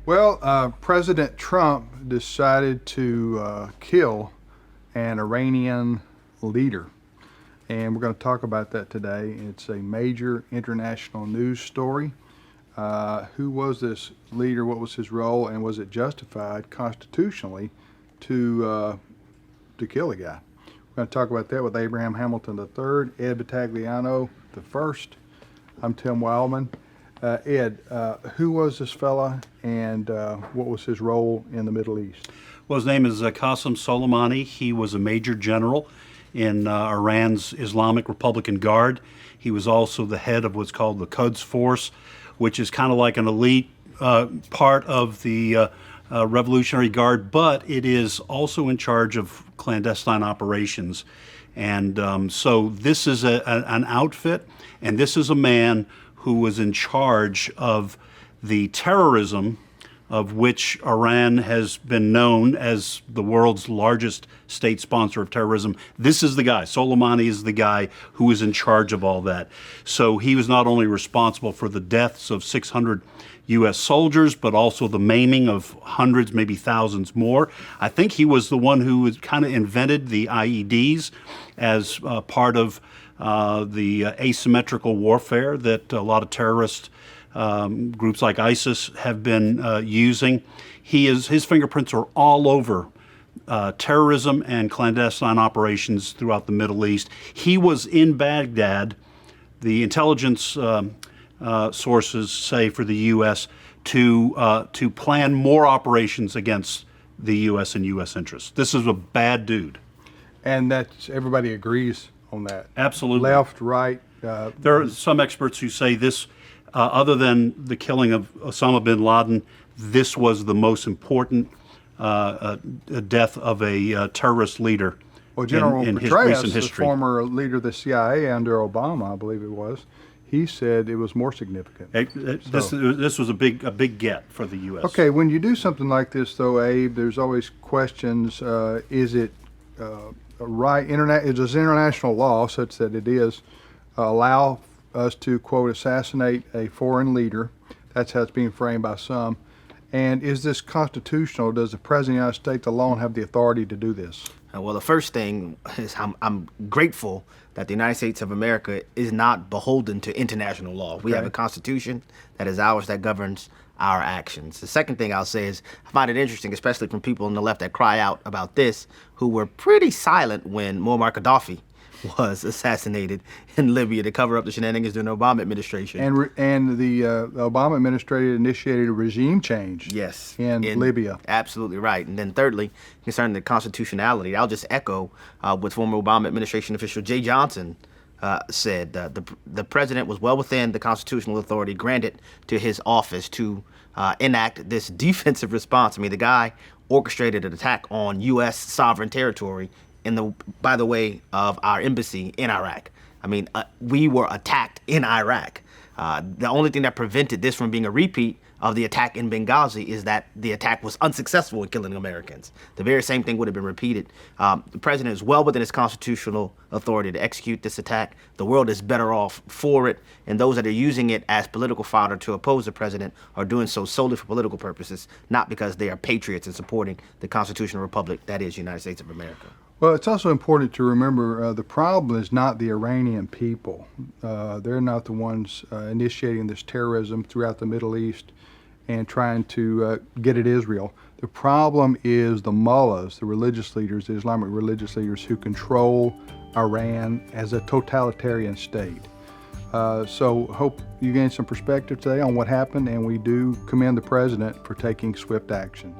Well, President Trump decided to kill an Iranian leader, and we're going to talk about that today. It's a major international news story. Who was this leader? What was his role? And was it justified constitutionally to kill a guy? We're going to talk about that with Abraham Hamilton III, Ed Battagliano I. I'm Tim Wildman. Ed, who was this fella, and what was his role in the Middle East? Well, his name is Qasem Soleimani. He was a major general in Iran's Islamic Republican Guard. He was also the head of what's called the Quds Force, which is kind of like an elite part of the Revolutionary Guard, but it is also in charge of clandestine operations. And so this is an outfit, and this is a man who was in charge of the terrorism of which Iran has been known as the world's largest state sponsor of terrorism. This is the guy. Soleimani is the guy who is in charge of all that. So he was not only responsible for the deaths of 600 U.S. soldiers, but also the maiming of hundreds, maybe thousands more. I think he was the one who kind of invented the IEDs as part of the asymmetrical warfare that a lot of terrorist groups like ISIS have been using. His fingerprints are all over terrorism and clandestine operations throughout the Middle East. He was in Baghdad. The intelligence sources say for the U.S. to plan more operations against the U.S. and U.S. interests. This is a bad dude. And that's everybody agrees on that. Absolutely. Left, right. There are some experts who say this, other than the killing of Osama bin Laden, this was the most important death of a terrorist leader in his recent history. The former leader of the CIA under Obama, I believe it was, he said it was more significant. This was a big get for the U.S. Okay, when you do something like this, though, Abe, there's always questions. Is it right? Does international law, such that it is, allow us to, quote, assassinate a foreign leader? That's how it's being framed by some. And is this constitutional? Does the President of the United States alone have the authority to do this? Well, the first thing is I'm grateful that the United States of America is not beholden to international law. We have a constitution that is ours that governs our actions. The second thing I'll say is I find it interesting, especially from people on the left that cry out about this, who were pretty silent when Muammar Gaddafi was assassinated in Libya to cover up the shenanigans during the Obama administration. And the Obama administration initiated a regime change in Libya. Absolutely right. And then thirdly, concerning the constitutionality, I'll just echo what former Obama administration official Jay Johnson said. The president was well within the constitutional authority granted to his office to enact this defensive response. I mean, the guy orchestrated an attack on U.S. sovereign territory by the way of our embassy in Iraq. I mean, we were attacked in Iraq. The only thing that prevented this from being a repeat of the attack in Benghazi is that the attack was unsuccessful in killing Americans. The very same thing would have been repeated. The president is well within his constitutional authority to execute this attack. The world is better off for it, and those that are using it as political fodder to oppose the president are doing so solely for political purposes, not because they are patriots and supporting the constitutional republic that is the United States of America. Well, it's also important to remember the problem is not the Iranian people. They're not the ones initiating this terrorism throughout the Middle East and trying to get at Israel. The problem is the mullahs, the religious leaders, the Islamic religious leaders who control Iran as a totalitarian state. So hope you gain some perspective today on what happened, and we do commend the president for taking swift action.